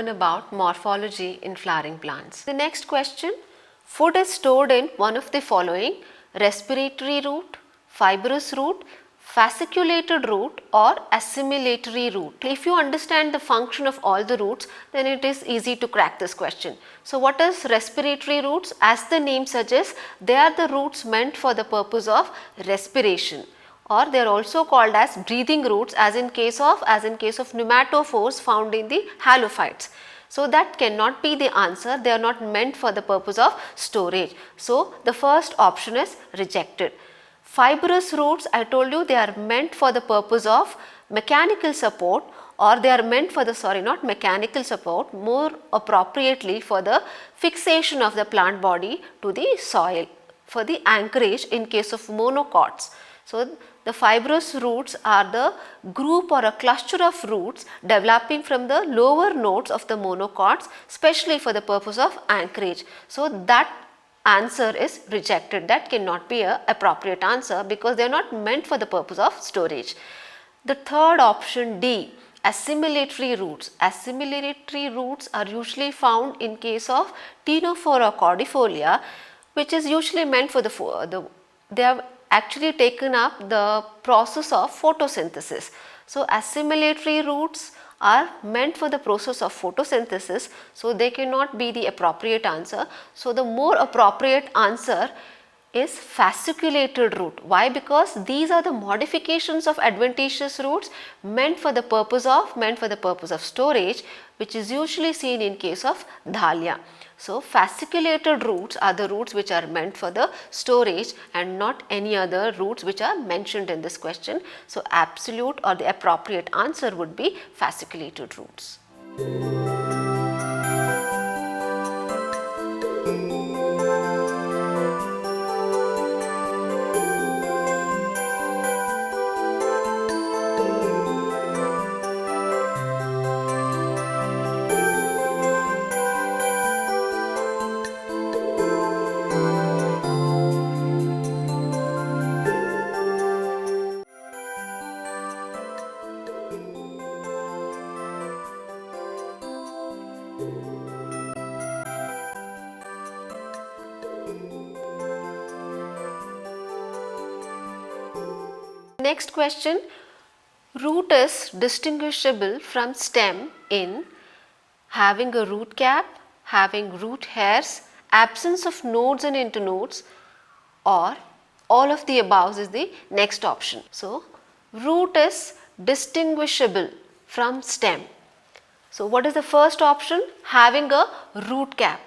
learn about morphology in flowering plants. The next question, food is stored in one of the following: respiratory root, fibrous root, fasciculated root or assimilatory root. If you understand the function of all the roots, then it is easy to crack this question. So what is respiratory roots? As the name suggests, they are the roots meant for the purpose of respiration, or they are also called as breathing roots as in case of pneumatophores found in the halophytes. So that cannot be the answer, they are not meant for the purpose of storage. So the first option is rejected. Fibrous roots, I told you, they are meant for the purpose of mechanical support, or they are meant for the not mechanical support, more appropriately for the fixation of the plant body to the soil, for the anchorage in case of monocots. So the fibrous roots are the group or a cluster of roots developing from the lower nodes of the monocots, especially for the purpose of anchorage. So that answer is rejected. That cannot be an appropriate answer because they are not meant for the purpose of storage. The third option, D, assimilatory roots. Assimilatory roots are usually found in case of Ctenophora cordifolia, which is usually meant for they have actually taken up the process of photosynthesis. So assimilatory roots are meant for the process of photosynthesis, so they cannot be the appropriate answer. So the more appropriate answer is fasciculated root. Why? Because these are the modifications of adventitious roots meant for the purpose of storage, which is usually seen in case of dahlia. So fasciculated roots are the roots which are meant for the storage and not any other roots which are mentioned in this question. So absolute or the appropriate answer would be fasciculated roots. Next question, root is distinguishable from stem in having a root cap, having root hairs, absence of nodes and internodes, or all of the above is the next option. So root is distinguishable from stem. So what is the first option? Having a root cap.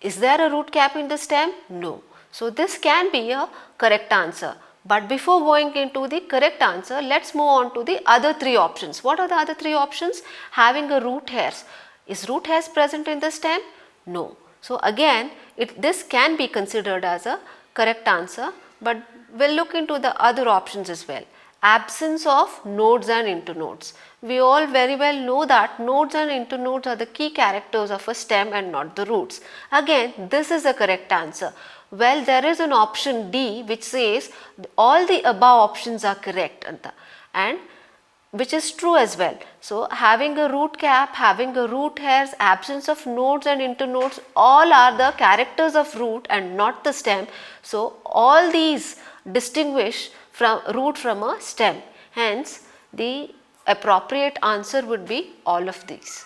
Is there a root cap in the stem? No. So this can be a correct answer. But before going into the correct answer, let's move on to the other three options. What are the other three options? Having a root hairs. Is root hairs present in the stem? No. So again, this can be considered as a correct answer, but we'll look into the other options as well. Absence of nodes and internodes. We all very well know that nodes and internodes are the key characters of a stem and not the roots. Again, this is a correct answer. Well, there is an option D which says all the above options are correct, and which is true as well. So having a root cap, having a root hairs, absence of nodes and internodes, all are the characters of root and not the stem. So all these distinguish from root from a stem. Hence the appropriate answer would be all of these.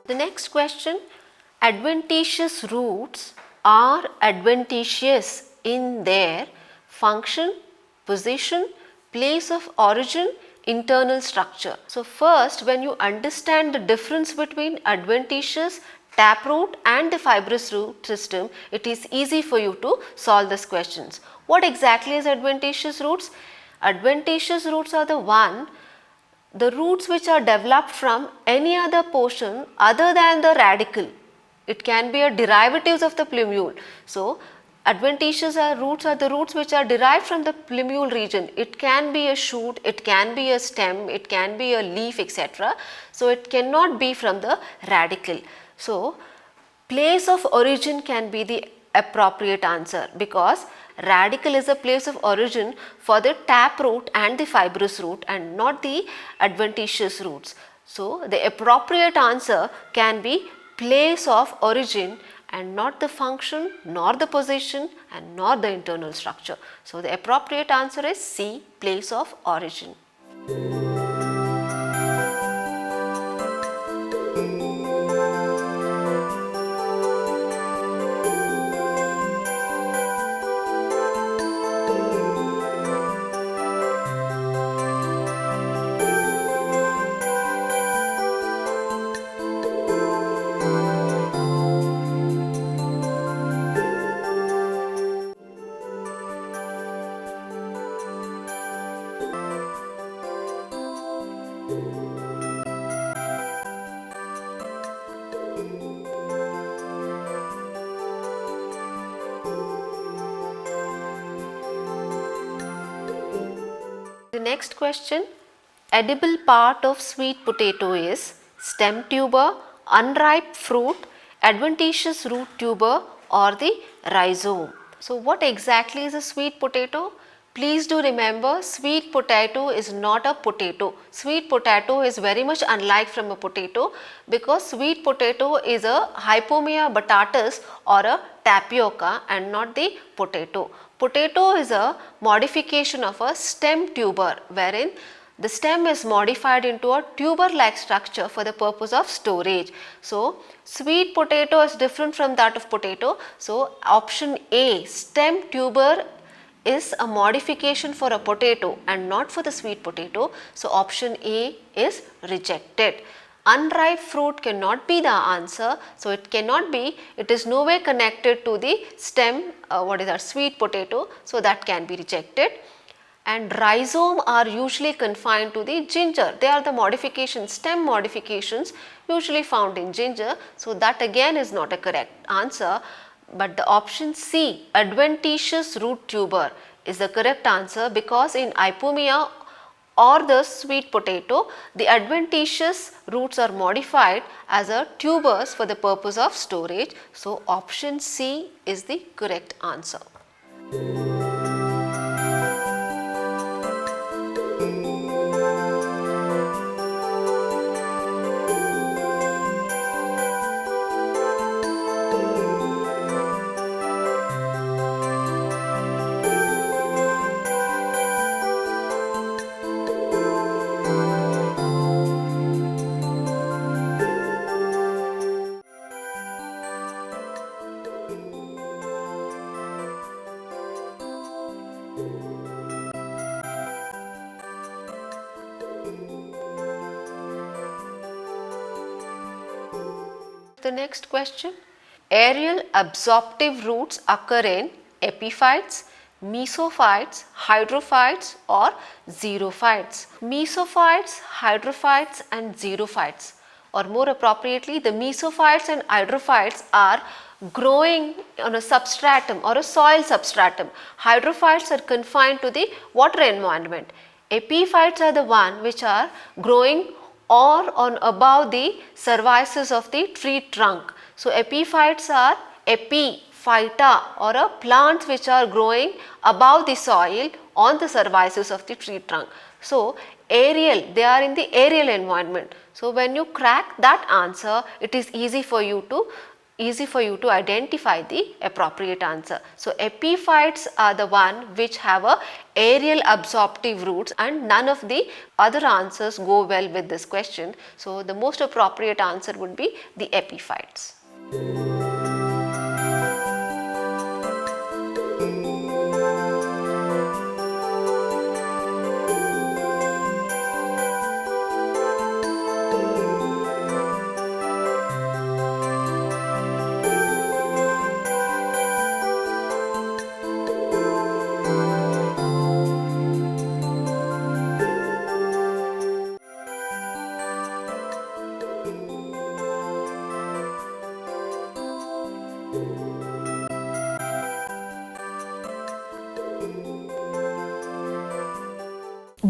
The next question, adventitious roots are adventitious in their function, position, place of origin, internal structure. So first, when you understand the difference between adventitious, taproot and the fibrous root system, it is easy for you to solve these questions. What exactly is adventitious roots? Adventitious roots are the roots which are developed from any other portion other than the radicle. It can be a derivatives of the plumule. So, adventitious roots are the roots which are derived from the plumule region. It can be a shoot, it can be a stem, it can be a leaf, etc. So, it cannot be from the radicle. So, place of origin can be the appropriate answer, because radicle is a place of origin for the taproot and the fibrous root and not the adventitious roots. So, the appropriate answer can be place of origin and not the function, nor the position and nor the internal structure. So, the appropriate answer is C, place of origin. The next question, edible part of sweet potato is stem tuber, unripe fruit, adventitious root tuber or the rhizome. So, what exactly is a sweet potato? Please do remember, sweet potato is not a potato. Sweet potato is very much unlike from a potato, because sweet potato is a Hypomea batatas or a tapioca and not the potato. Potato is a modification of a stem tuber, wherein the stem is modified into a tuber like structure for the purpose of storage. So, sweet potato is different from that of potato. So, option A, stem tuber is a modification for a potato and not for the sweet potato. So, option A is rejected. Unripe fruit cannot be the answer. So, it cannot be, it is no way connected to the stem, what is our sweet potato. So, that can be rejected. And rhizome are usually confined to the ginger. They are the modifications, stem modifications usually found in ginger. So, that again is not a correct answer. But the option C, adventitious root tuber, is the correct answer, because in Hypomea or the sweet potato, the adventitious roots are modified as a tubers for the purpose of storage. So, option C is the correct answer. The next question, aerial absorptive roots occur in epiphytes, mesophytes, hydrophytes or xerophytes. Mesophytes, hydrophytes and xerophytes, or more appropriately the mesophytes and hydrophytes are growing on a substratum or a soil substratum. Hydrophytes are confined to the water environment. Epiphytes are the one which are growing or on above the cervices of the tree trunk. So, epiphytes are epiphyta or a plants which are growing above the soil on the cervices of the tree trunk. So, aerial, they are in the aerial environment. So, when you crack that answer, it is easy for you to identify the appropriate answer. So, epiphytes are the one which have a aerial absorptive roots, and none of the other answers go well with this question. So, the most appropriate answer would be the epiphytes.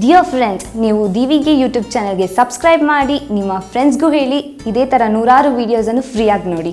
Dear friends, ನೀವು ದಿವಿಗೆ YouTube ಚಾನಲ್ಗೆ subscribe ಮಾಡಿ, ನಿಮ್ಮ ಫ್ರೆಂಡ್ಸ್ಗೂ ಹೇಳಿ, ಇದೇ ಥರ ನೂರಾರು ವೀಡಿಯೋಸನ್ನು ಫ್ರೀಯಾಗಿ ನೋಡಿ.